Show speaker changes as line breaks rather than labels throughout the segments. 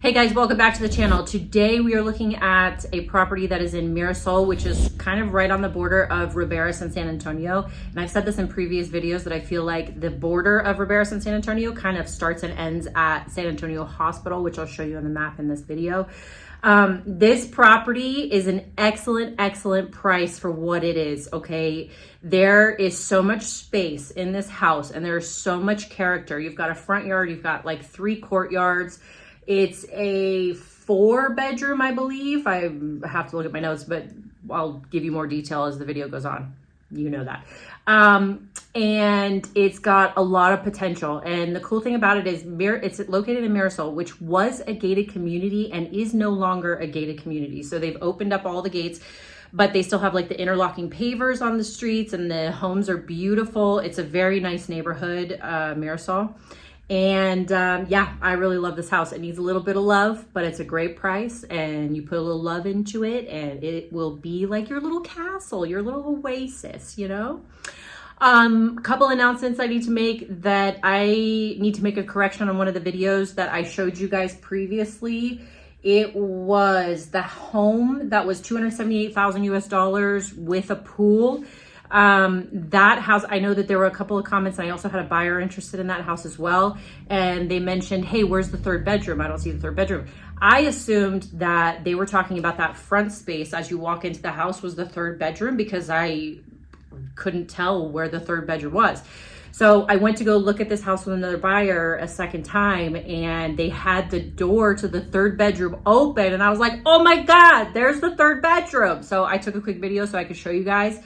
Hey guys, welcome back to the channel. Today we are looking at a property that is in Mirasol, which is kind of right on the border of Riberas and San Antonio. And I've said this in previous videos that I feel like the border of Riberas and San Antonio kind of starts and ends at San Antonio Hospital, which I'll show you on the map in this video. This property is an excellent price for what it is, okay? There is so much space in this house and there's so much character. You've got a front yard, you've got like 3 courtyards. It's a 4-bedroom, I believe. I have to look at my notes, but I'll give you more detail as the video goes on. You know that. And it's got a lot of potential. And the cool thing about it is it's located in Mirasol, which was a gated community and is no longer a gated community. So they've opened up all the gates, but they still have like the interlocking pavers on the streets and the homes are beautiful. It's a very nice neighborhood, Mirasol. And yeah, I really love this house. It needs a little bit of love, but it's a great price, and you put a little love into it and it will be like your little castle, your little oasis, you know? Couple announcements I need to make. That I need to make a correction on one of the videos that I showed you guys previously. It was the home that was $278,000 US with a pool. That house, I know that there were a couple of comments, and I also had a buyer interested in that house as well. And they mentioned, hey, where's the 3rd bedroom? I don't see the 3rd bedroom. I assumed that they were talking about that front space as you walk into the house was the 3rd bedroom, because I couldn't tell where the 3rd bedroom was. So I went to go look at this house with another buyer a second time, and they had the door to the 3rd bedroom open. And I was like, oh my God, there's the 3rd bedroom. So I took a quick video so I could show you guys.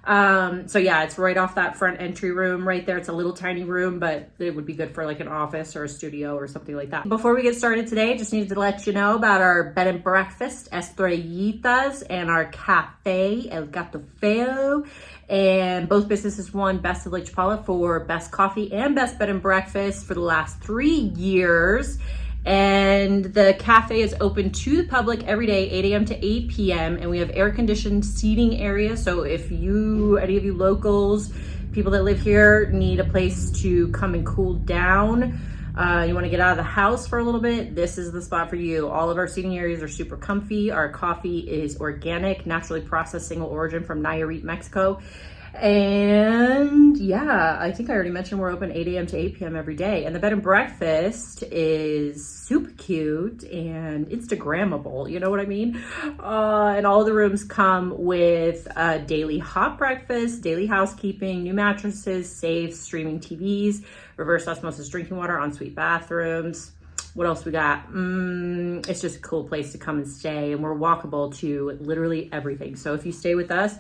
So yeah, it's right off that front entry room right there. It's a little tiny room, but it would be good for like an office or a studio or something like that. Before we get started today, I just needed to let you know about our bed and breakfast, Estrellitas, and our cafe, El Gato Feo. And both businesses won Best of Lake Chapala for best coffee and best bed and breakfast for the last 3 years. And the cafe is open to the public every day, 8 a.m. to 8 p.m. And we have air-conditioned seating area. So if any of you locals, people that live here, need a place to come and cool down, you want to get out of the house for a little bit, this is the spot for you. All of our seating areas are super comfy. Our coffee is organic, naturally processed, single origin from Nayarit, Mexico. And yeah, I think I already mentioned we're open 8 a.m. to 8 p.m. every day. And the bed and breakfast is super cute and Instagrammable, you know what I mean? And all the rooms come with a daily hot breakfast, daily housekeeping, new mattresses, safes, streaming TVs, reverse osmosis drinking water, ensuite bathrooms. What else we got? It's just a cool place to come and stay, and we're walkable to literally everything. So if you stay with us,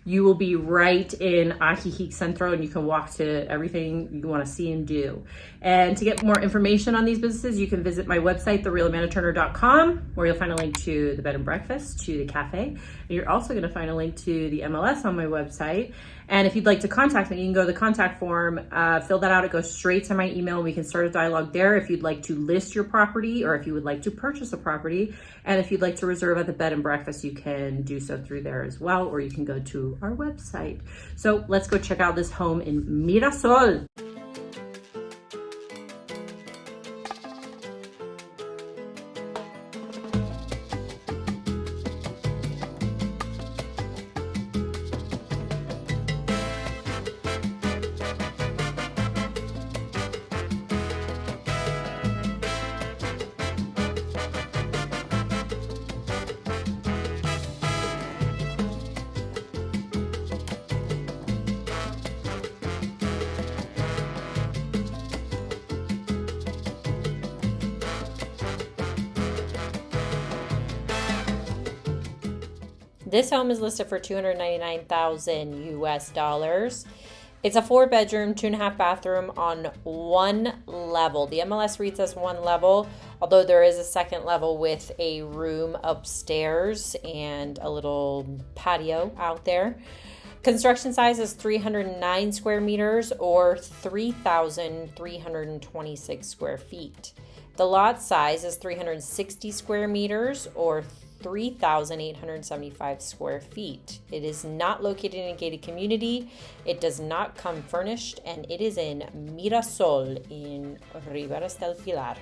you will be right in Ajijic Centro, and you can walk to everything you want to see and do. And to get more information on these businesses, you can visit my website, therealamandaturner.com, where you'll find a link to the bed and breakfast, to the cafe. And you're also going to find a link to the MLS on my website. And if you'd like to contact me, you can go to the contact form, fill that out. It goes straight to my email. We can start a dialogue there if you'd like to list your property, or if you would like to purchase a property. And if you'd like to reserve at the bed and breakfast, you can do so through there as well, or you can go to our website. So let's go check out this home in Mirasol. This home is listed for $299,000 US. It's a 4-bedroom, 2.5 bathroom on 1 level. The MLS reads as 1 level, although there is a 2nd level with a room upstairs and a little patio out there. Construction size is 309 square meters or 3,326 square feet. The lot size is 360 square meters or 3,875 square feet. It is not located in a gated community. It does not come furnished, and it is in Mirasol in Riberas del Pilar.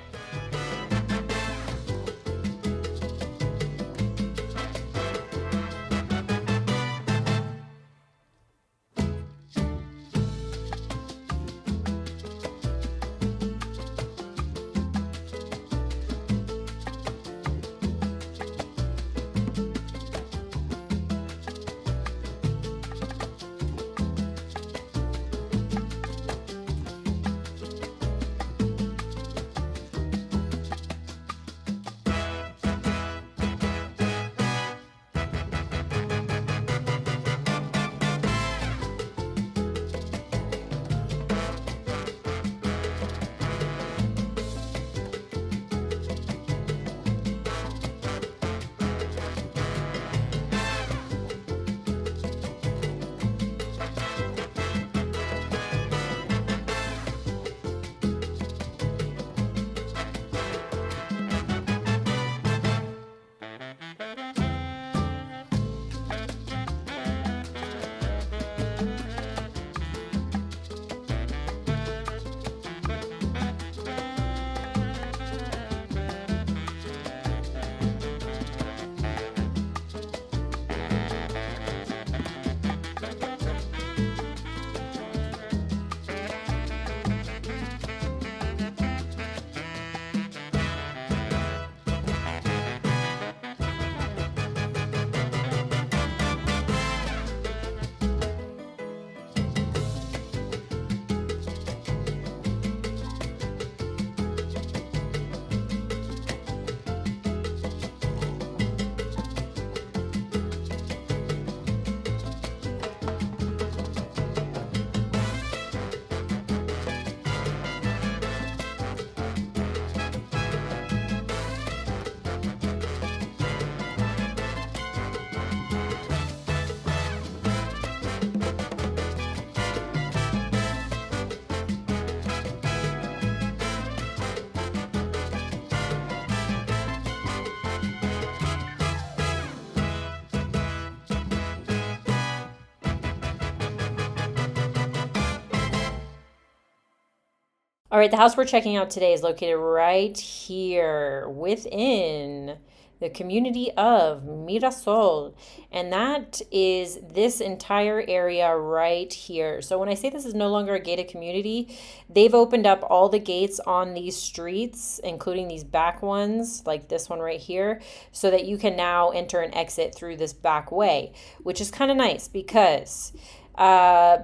All right, the house we're checking out today is located right here within the community of Mirasol, and that is this entire area right here. So when I say this is no longer a gated community, they've opened up all the gates on these streets, including these back ones, like this one right here, so that you can now enter and exit through this back way, which is kind of nice because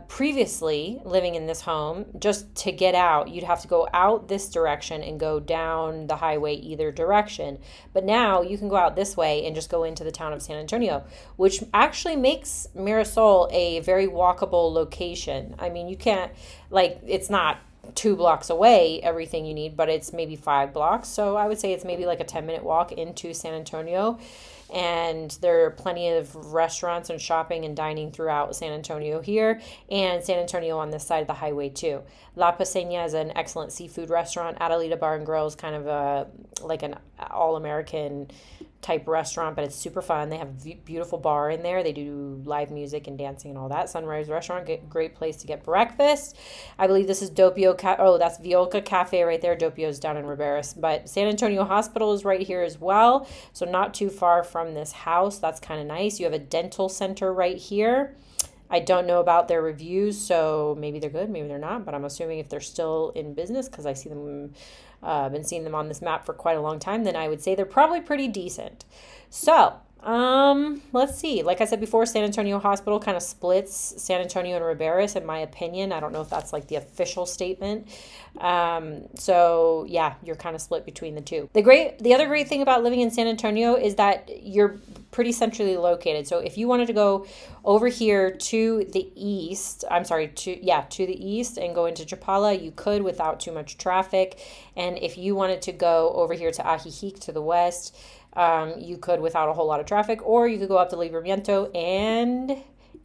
previously living in this home, just to get out, you'd have to go out this direction and go down the highway either direction. But now you can go out this way and just go into the town of San Antonio, which actually makes Mirasol a very walkable location. I mean, you can't, like, it's not 2 blocks away, everything you need, but it's maybe 5 blocks. So I would say it's maybe like a 10-minute walk into San Antonio. And there are plenty of restaurants and shopping and dining throughout San Antonio here, and San Antonio on this side of the highway too. La Paseña is an excellent seafood restaurant. Adelita Bar and Grill is kind of like an all-American type restaurant, but it's super fun. They have a beautiful bar in there. They do live music and dancing and all that. Sunrise Restaurant, great place to get breakfast. I believe this is that's Violca Cafe right there. Dopio's down in Riberas, but San Antonio Hospital is right here as well, so not too far from this house. That's kind of nice. You have a dental center right here. I don't know about their reviews, so maybe they're good, maybe they're not, but I'm assuming if they're still in business, because I see them, been seeing them on this map for quite a long time, then I would say they're probably pretty decent. So, let's see. Like I said before, San Antonio Hospital kind of splits San Antonio and Riberas, in my opinion. I don't know if that's like the official statement. So yeah, you're kind of split between the two. The other great thing about living in San Antonio is that you're pretty centrally located. So if you wanted to go over here to the east, to the east and go into Chapala, you could without too much traffic. And if you wanted to go over here to Ajijic to the west, you could without a whole lot of traffic, or you could go up to Libramiento and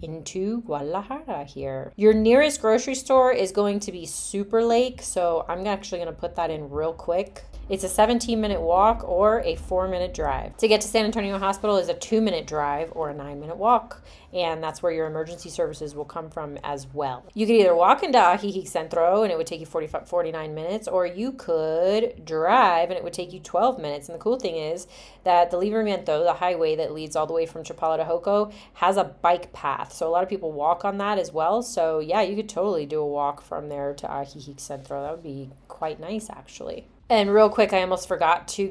into Guadalajara here. Your nearest grocery store is going to be Super Lake, so I'm actually going to put that in real quick. It's a 17-minute walk or a 4-minute drive. To get to San Antonio Hospital is a 2-minute drive or a 9-minute walk, and that's where your emergency services will come from as well. You could either walk into Ajijic Centro and it would take you 49 minutes, or you could drive and it would take you 12 minutes. And the cool thing is that the Libramiento, the highway that leads all the way from Chapala to Joco, has a bike path. So a lot of people walk on that as well. So yeah, you could totally do a walk from there to Ajijic Centro. That would be quite nice, actually. And real quick, I almost forgot to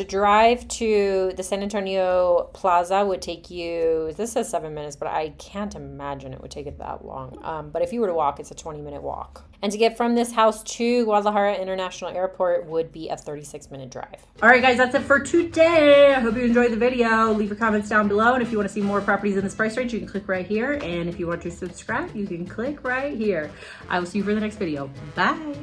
drive to the San Antonio Plaza. Would take you, this says 7 minutes, but I can't imagine it would take it that long. But if you were to walk, it's a 20-minute walk. And to get from this house to Guadalajara International Airport would be a 36-minute drive. All right, guys, that's it for today. I hope you enjoyed the video. Leave your comments down below. And if you want to see more properties in this price range, you can click right here. And if you want to subscribe, you can click right here. I will see you for the next video. Bye.